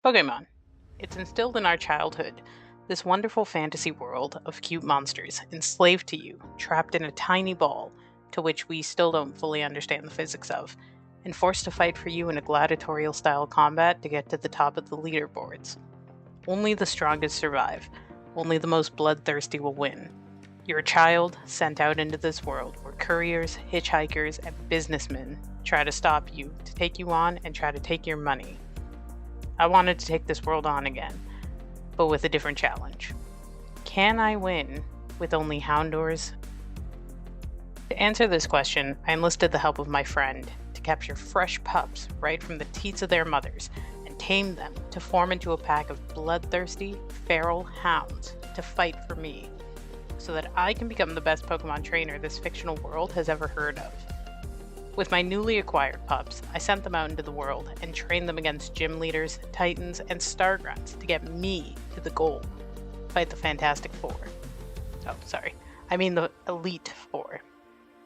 Pokemon. It's instilled in our childhood, this wonderful fantasy world of cute monsters enslaved to you, trapped in a tiny ball to which we still don't fully understand the physics of, and forced to fight for you in a gladiatorial style combat to get to the top of the leaderboards. Only the strongest survive, only the most bloodthirsty will win. You're a child sent out into this world where couriers, hitchhikers, and businessmen try to stop you, to take you on, and try to take your money. I wanted to take this world on again, but with a different challenge. Can I win with only Houndours? To answer this question, I enlisted the help of my friend to capture fresh pups right from the teats of their mothers and tame them to form into a pack of bloodthirsty, feral hounds to fight for me, so that I can become the best Pokemon trainer this fictional world has ever heard of. With my newly acquired pups, I sent them out into the world and trained them against gym leaders, titans, and stargrunts to get me to the goal. Fight the Fantastic Four. Oh, sorry. I mean the Elite Four.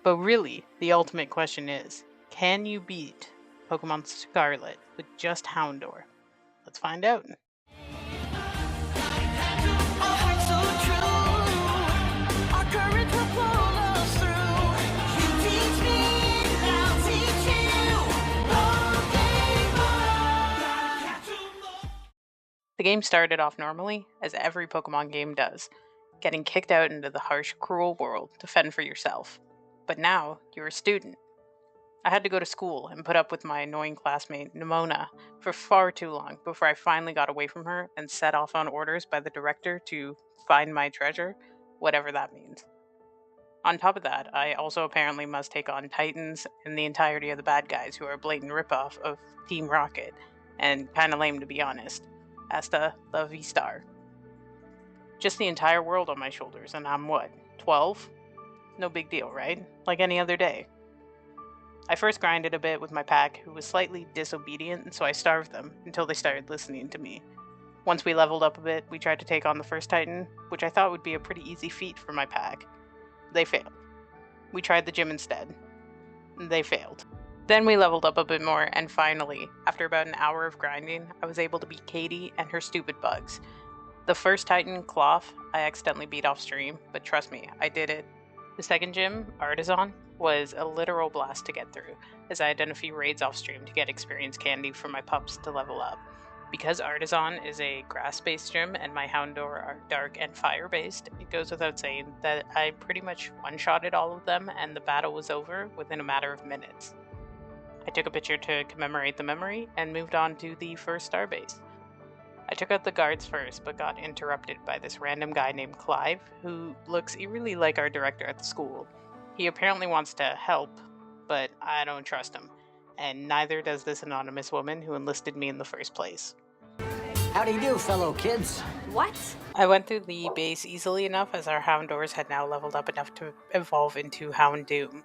But really, the ultimate question is, can you beat Pokemon Scarlet with just Houndour? Let's find out. The game started off normally, as every Pokemon game does, getting kicked out into the harsh, cruel world to fend for yourself. But now, you're a student. I had to go to school and put up with my annoying classmate, Nimona, for far too long before I finally got away from her and set off on orders by the director to find my treasure, whatever that means. On top of that, I also apparently must take on Titans and the entirety of the bad guys who are a blatant ripoff of Team Rocket, and kinda lame to be honest. Hasta la Vistar. Just the entire world on my shoulders, and I'm what, 12? No big deal, right? Like any other day. I first grinded a bit with my pack, who was slightly disobedient, so I starved them until they started listening to me. Once we leveled up a bit, we tried to take on the first Titan, which I thought would be a pretty easy feat for my pack. They failed. We tried the gym instead. They failed. Then we leveled up a bit more, and finally, after about an hour of grinding, I was able to beat Katie and her stupid bugs. The first Titan, Cloth, I accidentally beat off stream, but trust me, I did it. The second gym, Artisan, was a literal blast to get through, as I had done a few raids off stream to get experience candy for my pups to level up. Because Artisan is a grass-based gym and my Houndour are dark and fire-based, it goes without saying that I pretty much one-shotted all of them and the battle was over within a matter of minutes. I took a picture to commemorate the memory and moved on to the first starbase. I took out the guards first, but got interrupted by this random guy named Clive, who looks eerily like our director at the school. He apparently wants to help, but I don't trust him, and neither does this anonymous woman who enlisted me in the first place. How do you do, fellow kids? What? I went through the base easily enough as our Houndours had now leveled up enough to evolve into Houndoom.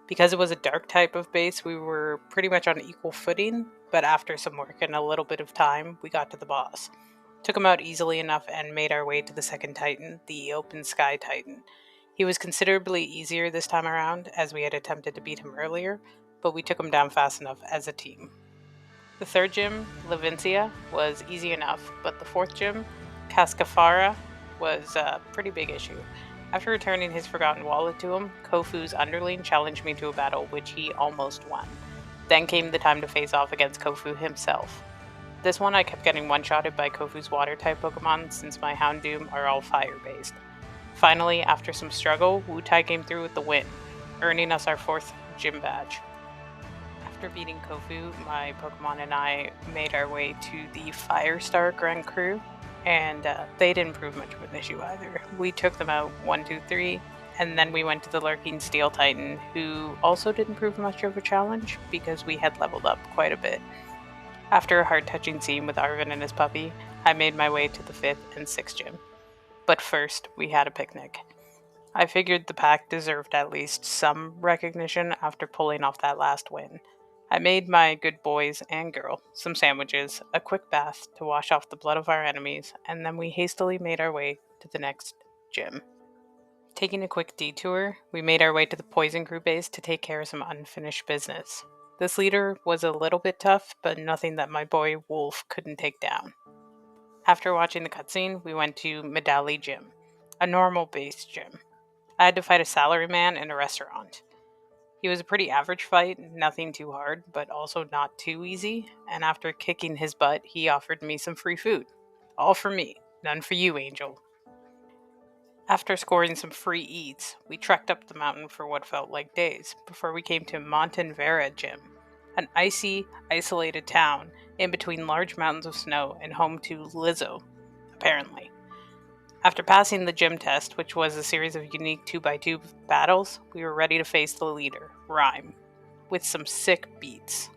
Because it was a dark type of base, we were pretty much on equal footing, but after some work and a little bit of time, we got to the boss. Took him out easily enough and made our way to the second Titan, the Open Sky Titan. He was considerably easier this time around, as we had attempted to beat him earlier, but we took him down fast enough as a team. The third gym, Levincia, was easy enough, but the fourth gym, Cascafara, was a pretty big issue. After returning his forgotten wallet to him, Kofu's underling challenged me to a battle which he almost won. Then came the time to face off against Kofu himself. This one I kept getting one-shotted by Kofu's water-type Pokemon since my Houndoom are all fire-based. Finally, after some struggle, Wu-Tai came through with the win, earning us our fourth gym badge. After beating Kofu, my Pokemon and I made our way to the Firestar Grand Crew, and they didn't prove much of an issue either. We took them out 1, 2, 3, and then we went to the Lurking Steel Titan, who also didn't prove much of a challenge because we had leveled up quite a bit. After a heart-touching scene with Arvin and his puppy, I made my way to the 5th and 6th gym. But first, we had a picnic. I figured the pack deserved at least some recognition after pulling off that last win. I made my good boys and girl some sandwiches, a quick bath to wash off the blood of our enemies, and then we hastily made our way to the next gym. Taking a quick detour, we made our way to the Poison Crew base to take care of some unfinished business. This leader was a little bit tough, but nothing that my boy Wolf couldn't take down. After watching the cutscene, we went to Medali Gym, a normal-based gym. I had to fight a salaryman in a restaurant. He was a pretty average fight, nothing too hard, but also not too easy, and after kicking his butt, he offered me some free food. All for me, none for you, Angel. After scoring some free eats, we trekked up the mountain for what felt like days before we came to Montanvera Gym, an icy, isolated town in between large mountains of snow and home to Lizzo, apparently. After passing the gym test, which was a series of unique 2x2 battles, we were ready to face the leader, Rhyme, with some sick beats.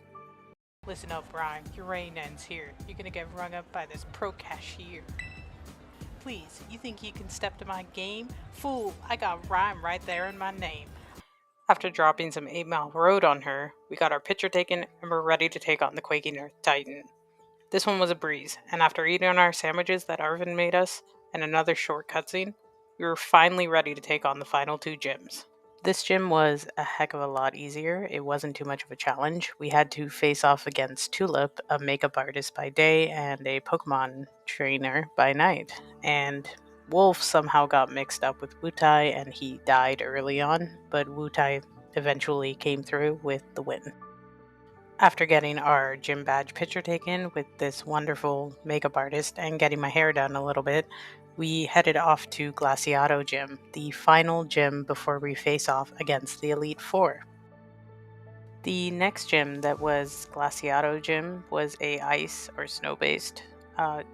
Listen up, Rhyme, your reign ends here. You're gonna get rung up by this pro cashier. Please, you think you can step to my game? Fool, I got Rhyme right there in my name. After dropping some 8 Mile Road on her, we got our picture taken and were ready to take on the Quaking Earth Titan. This one was a breeze, and after eating our sandwiches that Arvin made us, and another short cutscene, we were finally ready to take on the final 2 gyms. This gym was a heck of a lot easier. It wasn't too much of a challenge. We had to face off against Tulip, a makeup artist by day and a Pokemon trainer by night. And Wolf somehow got mixed up with Wutai and he died early on, but Wutai eventually came through with the win. After getting our gym badge picture taken with this wonderful makeup artist and getting my hair done a little bit, we headed off to Glaciato Gym, the final gym before we face off against the Elite Four. The next gym that was Glaciato Gym was a ice or snow-based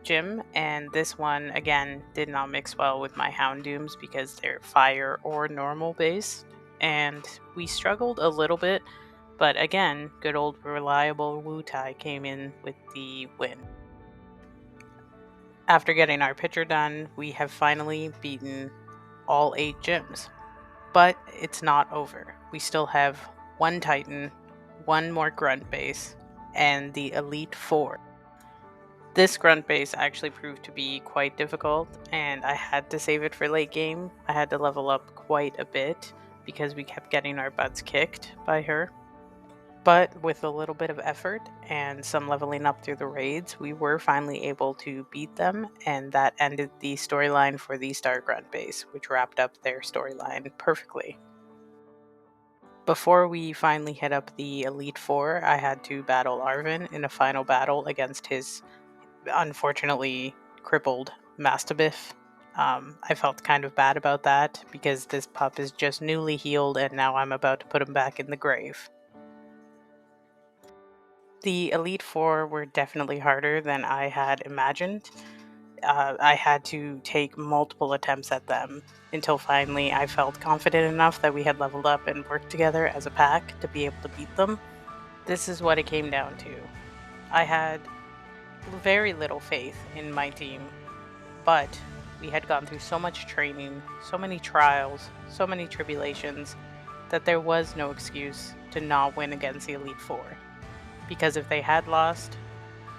gym, and this one again did not mix well with my Houndooms because they're fire or normal based, and we struggled a little bit. But again, good old reliable Wutai came in with the win. After getting our picture done, we have finally beaten all 8 gyms. But it's not over. We still have 1 Titan, 1 more Grunt base, and the Elite Four. This Grunt base actually proved to be quite difficult, and I had to save it for late game. I had to level up quite a bit because we kept getting our butts kicked by her. But with a little bit of effort and some leveling up through the raids, we were finally able to beat them, and that ended the storyline for the Star Grunt base, which wrapped up their storyline perfectly. Before we finally hit up the Elite Four, I had to battle Arvin in a final battle against his unfortunately crippled Mastibiff. I felt kind of bad about that because this pup is just newly healed and now I'm about to put him back in the grave. The Elite Four were definitely harder than I had imagined. I had to take multiple attempts at them until finally I felt confident enough that we had leveled up and worked together as a pack to be able to beat them. This is what it came down to. I had very little faith in my team, but we had gone through so much training, so many trials, so many tribulations, that there was no excuse to not win against the Elite Four. Because if they had lost,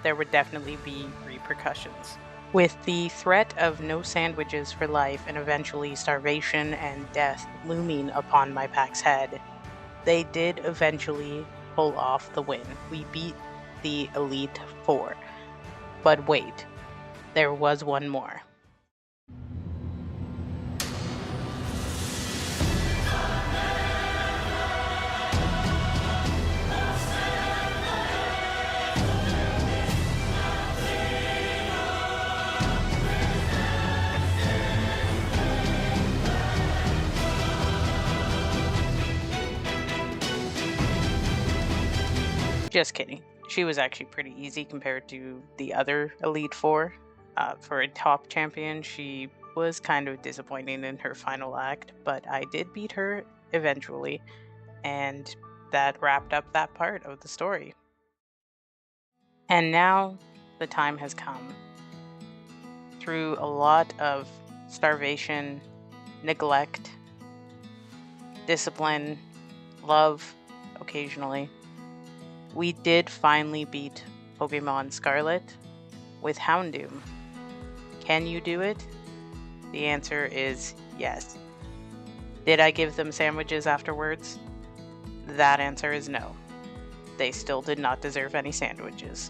there would definitely be repercussions. With the threat of no sandwiches for life and eventually starvation and death looming upon my pack's head, they did eventually pull off the win. We beat the Elite Four. But wait, there was one more. Just kidding. She was actually pretty easy compared to the other Elite Four. For a top champion, she was kind of disappointing in her final act, but I did beat her eventually, and that wrapped up that part of the story. And now the time has come. Through a lot of starvation, neglect, discipline, love, occasionally, we did finally beat Pokemon Scarlet with Houndoom. Can you do it? The answer is yes. Did I give them sandwiches afterwards? That answer is no. they still did not deserve any sandwiches.